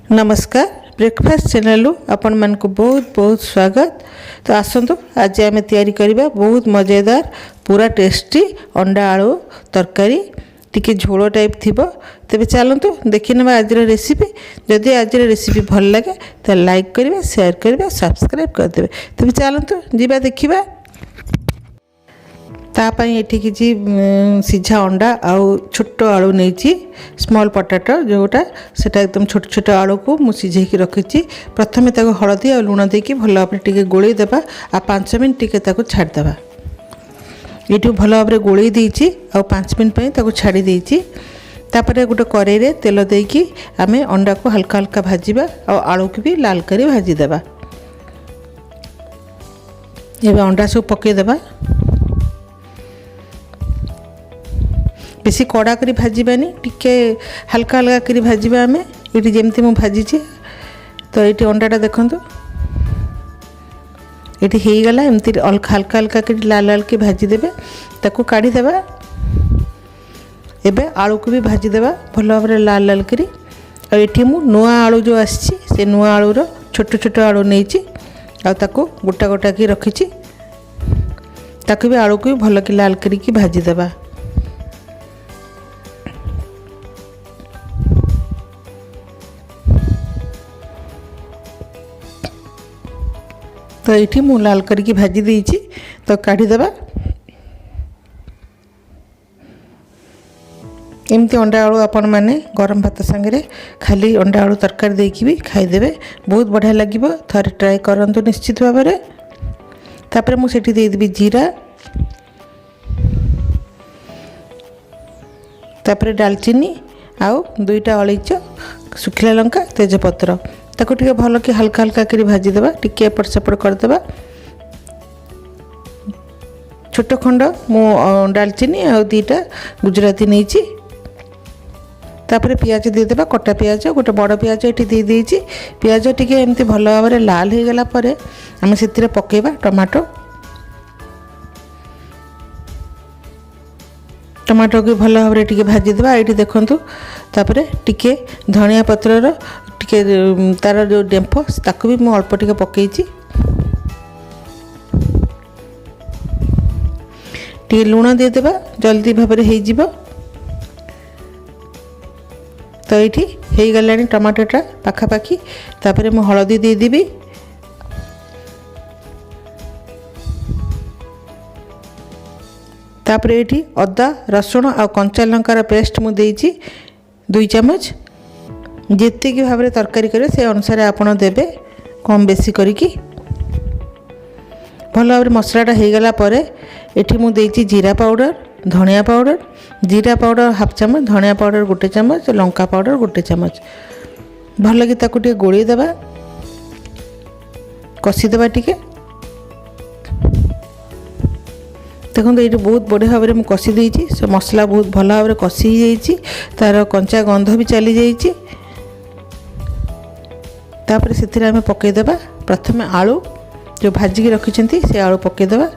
नमस्कार breakfast channel आपण मान को बहुत बहुत स्वागत। तो आसतु आज आम तैयारी करबा बहुत मजेदार पूरा टेस्टी अंडा आलू तरकारी टिके झोल टाइप थिबो। तेबे चलतु देखि नेबा आज रेसिपी। जदि आज रेसिपी भल लगे तो लाइक करिवे, शेयर करिवे, सब्सक्राइब कर देबे। तेबे चलतु जीवा देखिबा। तापाई एठी किछि सिझा अंडा आउ छोट आलू नहीं स्मॉल पोटैटो जोटा सेटा एकदम छोट छोट आलू को मु सिझे की रखी। प्रथमे ताको हळदी आ लुण देकी भल भाव टिके गोळई देबा आ 5 मिनिट टिके ताको छाड़ देबा। एठी भल भाव गोळई देइछि आ 5 मिनिट पई ताको छाड़ी देइछि। तापरे गोटे कड़ाई रे तेल देकी आमे अंडा को हल्का हल्का भाजीबा आ आलू को भी लाल करी भाजी देबा। एबे अंडा सब पके देबा। बेसी कड़ा करी भाजबानी टिके हल्का हल्का करी भाजबा। आमे ये जमती मु भाजी तो ये अंडाटा देखु ये हो गला एमती हल्का हल्का करी लाल लाल की भाजी देबे। ताकू काढ़ी देबा। एबे आलू को भी भाजी देबा भल भाव लाल लाल करी। और ये मु नुआ आलू जो आसी से नुआ आलूर छोट छोट आलू नहीं ताकू गोटा गोटा की रखी। ताकू भी आलू को भी भल की लाल करी भाजी देबा। तो ये मु लाल करके भाजी देइछि तो काढ़ी देबा। एमती अंडा आलू आपण माने गरम भात संगे खाली अंडा आलू तरकारी देकी भी खाईदेवे। बहुत बढ़िया लगिबो। थरे ट्राई करंतु निश्चित भाव में। तापर मु सेठी दे देबी जीरा, तापर दालचीनी आउ 2टा अलैच, सुखिला लंका, तेजपत्र ताको टिके भल कि हल्का हल्का करी भाजी देबा। टिके एपट सेपट कर देबा। छोट खंड मु दालचीनी आ 2टा गुजराती नहीं। तापर पियाज दे देबा। कटा पियाज गोटे बड़ पियाज एठी दे देइछि। पियाज टिके एमती भल भाव में लाल हो गला परे आमे सेतिरे पकेबा टमाटो। टमाटो को भल भाव में टिके भाजी देबा। एठी देखंतु तापर टिके धनिया पत्रर टिके तार जो डेम्फो ताकू भी मु अल्प टिके पकेइछि। टिके लुण दे देबा जल्दी भाव में हो जिवो। तो ये हो गलानी टमाटोटा पाखापाखी। तापर मु हळदी दे देबी। तापर ये अदा रसुण आ कंचा लंकार पेस्ट मु देइछि 2 चम्मच। जेते की भाव में तरकारी करे से अनुसार आपन देबे कम बेसी करिकी। भल भाव मसलाटा हो गला परे एठी मु देइछि जीरा पाउडर, धनिया पाउडर। जीरा पाउडर हाफ चम्मच, धनिया पाउडर 1 चम्मच, लंका पाउडर 1 चम्मच। भल कि ताकू टिके गोळी देबा, कसी देबा टिके। देखो ये बहुत बढ़िया भाव में कसी देइछि। से मसला बहुत भल भाव में कसी जाइछि। तार कंचा गंध भी चली जाइछि। तापर से आम पकईदेबा। प्रथम आलू जो भाजिकी रखिंट से आलू पकईदेबा।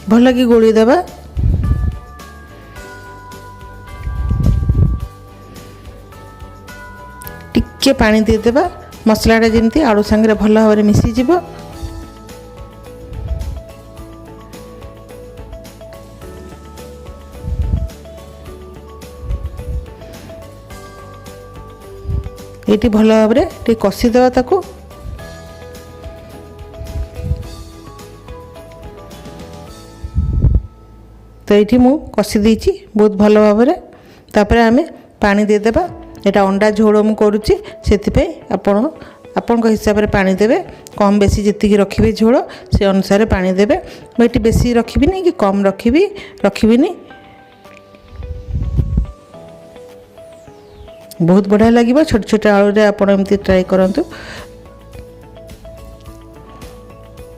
भल कि गोली देबा। टिके पानी दे देबा। मसलाटा जमती आलू संगे भल भाव में मिसी जिवो। ये भल भाव में कषिदेवा ताकू। तो ये मु कषि देइछि बहुत भल भाव में। तापर आमे पानी दे देबा। एटा अंडा झोल मु करूछि सेति आपण हिसाब से पानी देबे। कम बेसी जेतिकी रखिबे झोल से अनुसार पानी देबे। मैं ये बेसी रखिबिनी कि कम रखिबिनी। बहुत बढ़िया लगे। छोट छोट आलू रे आपण एमती ट्राई करंतु।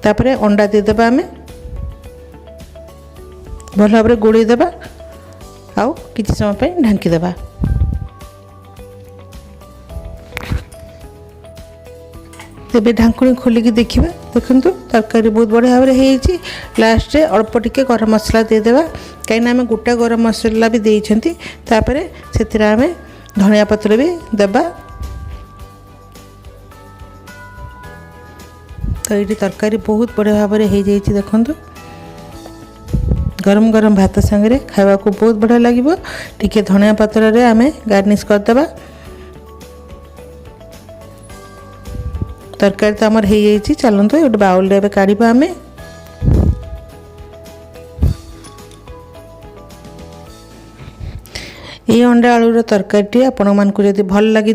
तापरे अंडा दे देबा। आमे भल भाव में गोळी देबा आउ किछि समय पे ढांकी देबा। तेबे ढांकुणी खोलिकी देखिबा। देखंतु तरकारी बहुत बढ़िया भाव में होइछि। लास्ट रे अल्प टिके गरम मसला दे देबा। कहीं आम गोटा गरम मसला भी देइछंती तापरे सेतिरा आमे धनिया पत्र भी देबा। तो ये तरकारी बहुत बढ़िया भाव में हो जाइए देखो गरम गरम भात सांगे खावा को बहुत बढ़िया लगे। टिके धनिया पत्र रे आमे गार्निश करदेबा। तरकारी तो आमर हो जाइए चलते गोटे बाउल रे काढ़ा आम। ये अंडा आलूर तरकारी आपण मानक जदि भल लगी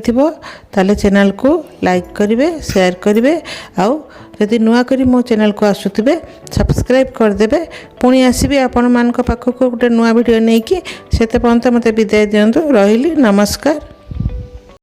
ताले चैनल को लाइक करेंगे शेयर करेंगे आउ जदि नुआ करी मो चैनल को आसुथिबे सब्सक्राइब करदेबे। पुणी आसबि आपण मानक पाखक गोटे नुआ वीडियो नहीं कि सेते पर्यंत मते विदाय दियंतु। रहिली नमस्कार।